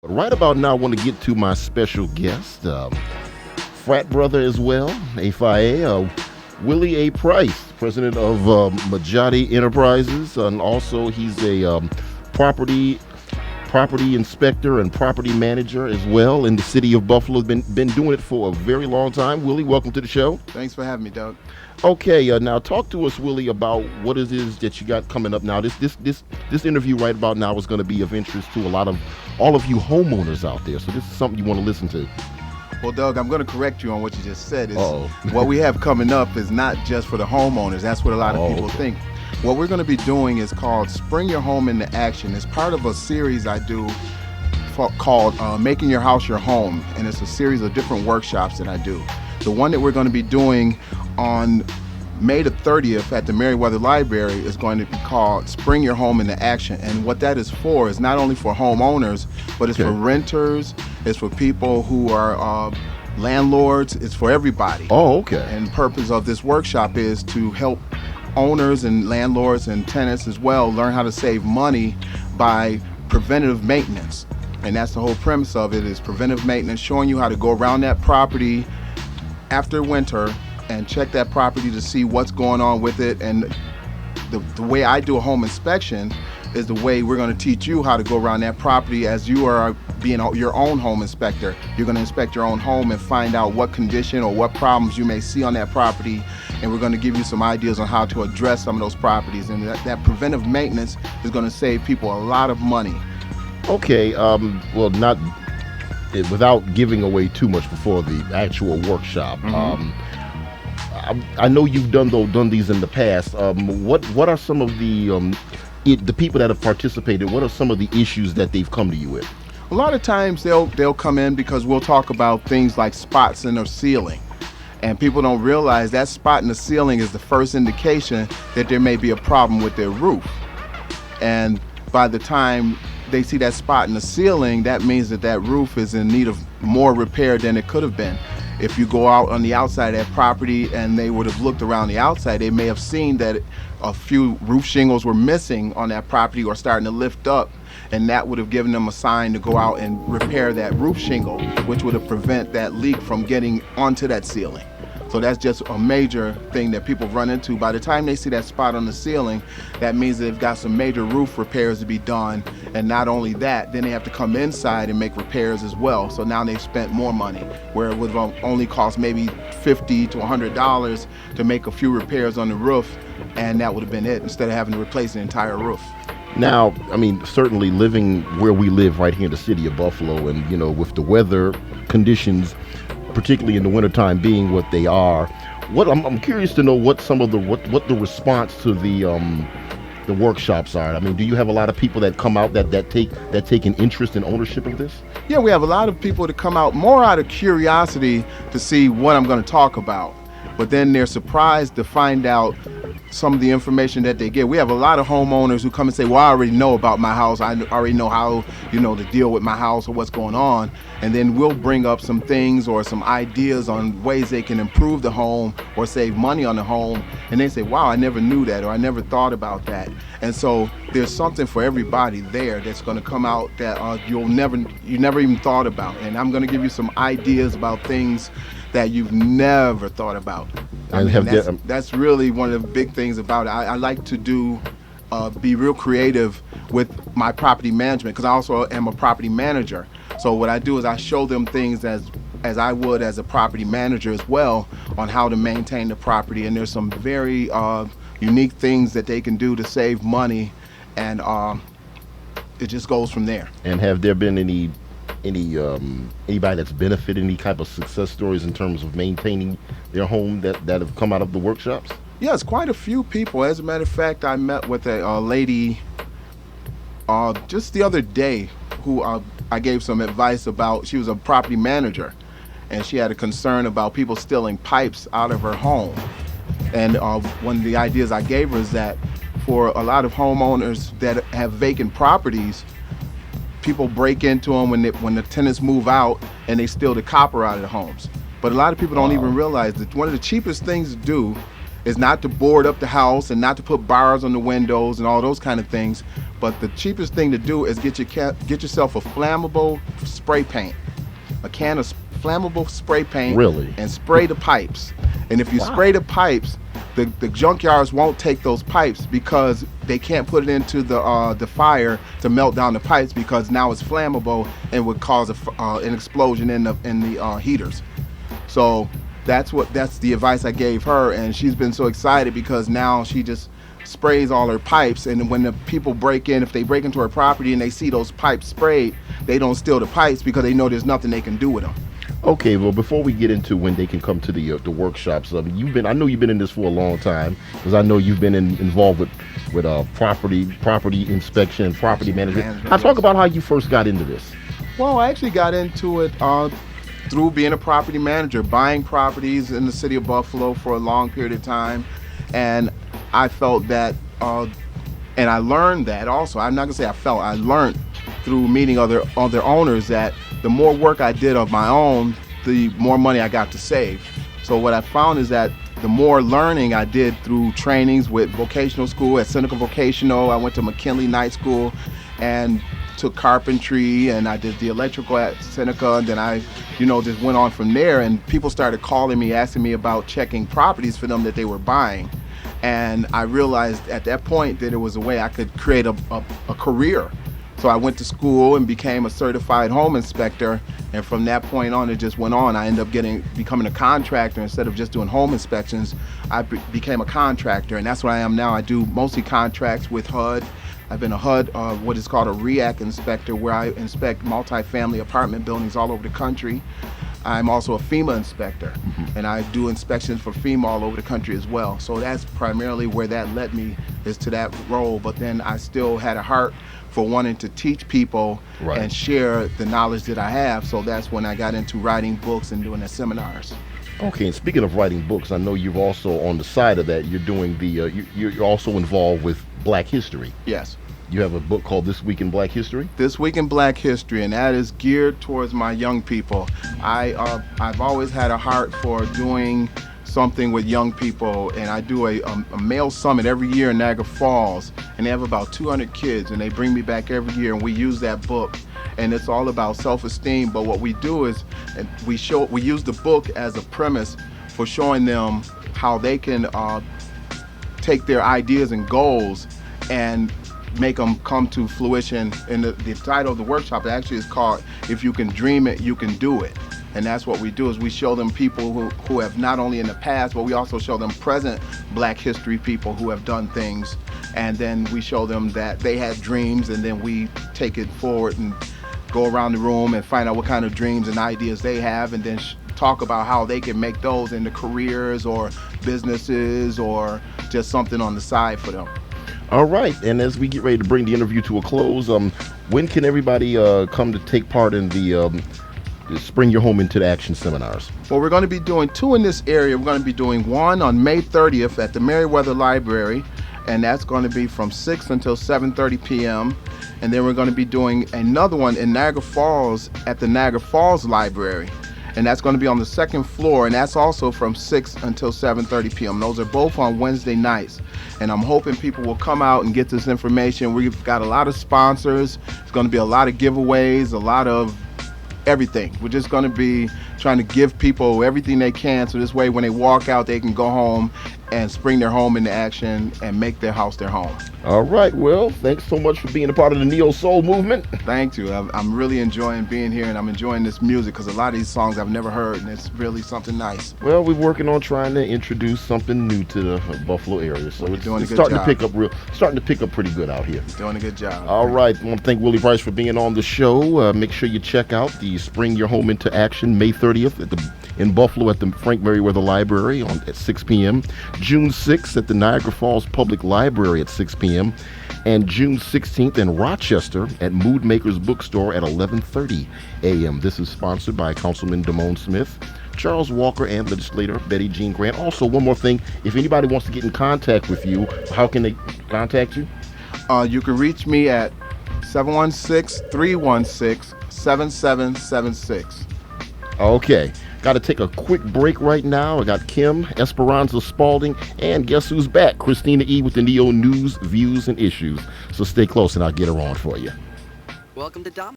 Right about now, I want to get to my special guest, frat brother as well, AFIA, Willie A. Price, president of Majati Enterprises, and also he's a property property inspector and property manager as well in the city of Buffalo. Been doing it for a very long time. Willie, welcome to the show. Thanks for having me, Doug. Okay, now talk to us, Willie, about what it is that you got coming up now. This interview right about now is going to be of interest to a lot of all of you homeowners out there. So this is something you want to listen to. Well, Doug, I'm going to correct you on what you just said. Oh, What we have coming up is not just for the homeowners. That's what a lot of people okay. think. What we're going to be doing is called Spring Your Home into Action. It's part of a series I do called Making Your House Your Home, and it's a series of different workshops that I do. The one that we're going to be doing on May the 30th at the Meriwether Library is going to be called Spring Your Home into Action. And what that is for is not only for homeowners, but it's for renters, it's for people who are landlords, it's for everybody. Oh, okay. And the purpose of this workshop is to help owners and landlords and tenants as well learn how to save money by preventative maintenance. And that's the whole premise of it, is preventive maintenance, showing you how to go around that property after winter and check that property to see what's going on with it. And the way I do a home inspection is the way we're going to teach you how to go around that property as you are being your own home inspector. You're going to inspect your own home and find out what condition or what problems you may see on that property, and we're going to give you some ideas on how to address some of those properties. And that preventive maintenance is going to save people a lot of money. Okay. Well, not without giving away too much before the actual workshop. I know you've done these in the past. What are some of the people that have participated? What are some of the issues that they've come to you with? A lot of times they'll come in because we'll talk about things like spots in their ceiling. And people don't realize that spot in the ceiling is the first indication that there may be a problem with their roof. And by the time they see that spot in the ceiling, that means that roof is in need of more repair than it could have been. If you go out on the outside of that property and they would have looked around the outside, they may have seen that a few roof shingles were missing on that property or starting to lift up, and that would have given them a sign to go out and repair that roof shingle, which would have prevent that leak from getting onto that ceiling. So that's just a major thing that people run into. By the time they see that spot on the ceiling, that means they've got some major roof repairs to be done. And not only that, then they have to come inside and make repairs as well. So now they've spent more money, where it would only cost maybe $50 to $100 to make a few repairs on the roof, and that would have been it, instead of having to replace the entire roof. Now, I mean, certainly living where we live right here in the city of Buffalo, and with the weather conditions, particularly in the wintertime, being what they are, I'm curious to know what some of what the response to the workshops are. I mean, do you have a lot of people that come out that take an interest in ownership of this? Yeah, we have a lot of people that come out more out of curiosity to see what I'm going to talk about, but then they're surprised to find out some of the information that they get. We have a lot of homeowners who come and say, well, I already know about my house. I already know how, to deal with my house or what's going on. And then we'll bring up some things or some ideas on ways they can improve the home or save money on the home. And they say, wow, I never knew that, or I never thought about that. And so there's something for everybody there that's going to come out that you never even thought about. And I'm going to give you some ideas about things that you've never thought about. That's really one of the big things about it. I like to be real creative with my property management, because I also am a property manager. So what I do is I show them things as I would as a property manager as well, on how to maintain the property. And there's some very unique things that they can do to save money, and it just goes from there. And have there been anybody that's benefited, any type of success stories in terms of maintaining their home that have come out of the workshops? Yes, quite a few people. As a matter of fact, I met with a lady just the other day who I gave some advice about. She was a property manager, and she had a concern about people stealing pipes out of her home. And one of the ideas I gave her is that for a lot of homeowners that have vacant properties, people break into them when the tenants move out, and they steal the copper out of the homes. But a lot of people don't even realize that one of the cheapest things to do is not to board up the house and not to put bars on the windows and all those kind of things. But the cheapest thing to do is get yourself a flammable spray paint, a can of flammable spray paint, Really? and spray the pipes. And if you spray the pipes, the junkyards won't take those pipes because they can't put it into the fire to melt down the pipes, because now it's flammable and would cause an explosion in the heaters. So that's the advice I gave her, and she's been so excited because now she just sprays all her pipes, and when the people break in, if they break into her property and they see those pipes sprayed, they don't steal the pipes because they know there's nothing they can do with them. Okay, well, before we get into when they can come to the workshops, I know you've been in this for a long time, because I know you've been involved with property inspection, property management. Talk about how you first got into this. Well, I actually got into it through being a property manager, buying properties in the city of Buffalo for a long period of time, and I felt that, and I learned that also. I'm not gonna say I learned through meeting other owners that the more work I did of my own, the more money I got to save. So what I found is that the more learning I did through trainings with vocational school at Seneca Vocational, I went to McKinley Night School and took carpentry, and I did the electrical at Seneca, and then I just went on from there, and people started calling me, asking me about checking properties for them that they were buying. And I realized at that point that it was a way I could create a career. So I went to school and became a certified home inspector, and from that point on, it just went on. I ended up becoming a contractor. Instead of just doing home inspections, I became a contractor, and that's what I am now. I do mostly contracts with HUD. I've been a HUD, what is called a REAC inspector, where I inspect multifamily apartment buildings all over the country. I'm also a FEMA inspector, and I do inspections for FEMA all over the country as well. So that's primarily where that led me, is to that role. But then I still had a heart for wanting to teach people and share the knowledge that I have. So that's when I got into writing books and doing the seminars. Okay, and speaking of writing books, I know you've also, on the side of that, you're doing you're also involved with Black history. Yes. You have a book called This Week in Black History? This Week in Black History, and that is geared towards my young people. I've always had a heart for doing something with young people, and I do a male summit every year in Niagara Falls, and they have about 200 kids, and they bring me back every year, and we use that book, and it's all about self-esteem. But what we do is we use the book as a premise for showing them how they can take their ideas and goals and make them come to fruition. And the title of the workshop actually is called "If You Can Dream It, You Can Do It." And that's what we do, is we show them people who have not only in the past, but we also show them present Black history people who have done things. And then we show them that they had dreams, and then we take it forward and go around the room and find out what kind of dreams and ideas they have, and then talk about how they can make those into careers or businesses or just something on the side for them. All right, and as we get ready to bring the interview to a close, when can everybody come to take part in the Spring Your Home into Action seminars? Well, we're going to be doing 2 in this area. We're going to be doing one on May 30th at the Meriwether Library, and that's going to be from 6 until 7:30 p.m. And then we're going to be doing another one in Niagara Falls at the Niagara Falls Library, and that's going to be on the 2nd floor, and that's also from 6 until 7:30 p.m. Those are both on Wednesday nights, and I'm hoping people will come out and get this information. We've got a lot of sponsors. It's going to be a lot of giveaways, a lot of everything. We're just going to be trying to give people everything they can, so this way when they walk out, they can go home and spring their home into action and make their house their home. All right, well, thanks so much for being a part of the Neo Soul movement. Thank you. I'm really enjoying being here, and I'm enjoying this music, because a lot of these songs I've never heard, and it's really something nice. Well, we're working on trying to introduce something new to the Buffalo area, so it's starting to pick up pretty good out here. Doing a good job. All right, I want to thank Willie Price for being on the show. Make sure you check out the Spring Your Home into Action May 30th in Buffalo at the Frank Meriwether Library at 6 p.m. June 6th at the Niagara Falls Public Library at 6 p.m. and June 16th in Rochester at Mood Makers Bookstore at 11:30 a.m. This is sponsored by Councilman Damone Smith, Charles Walker, and legislator Betty Jean Grant. Also, one more thing, if anybody wants to get in contact with you, how can they contact you? You can reach me at 716-316-7776. Okay, got to take a quick break right now. I got Kim, Esperanza Spalding, and guess who's back? Christina E. with the Neo News, Views, and Issues. So stay close and I'll get her on for you. Welcome to Dom.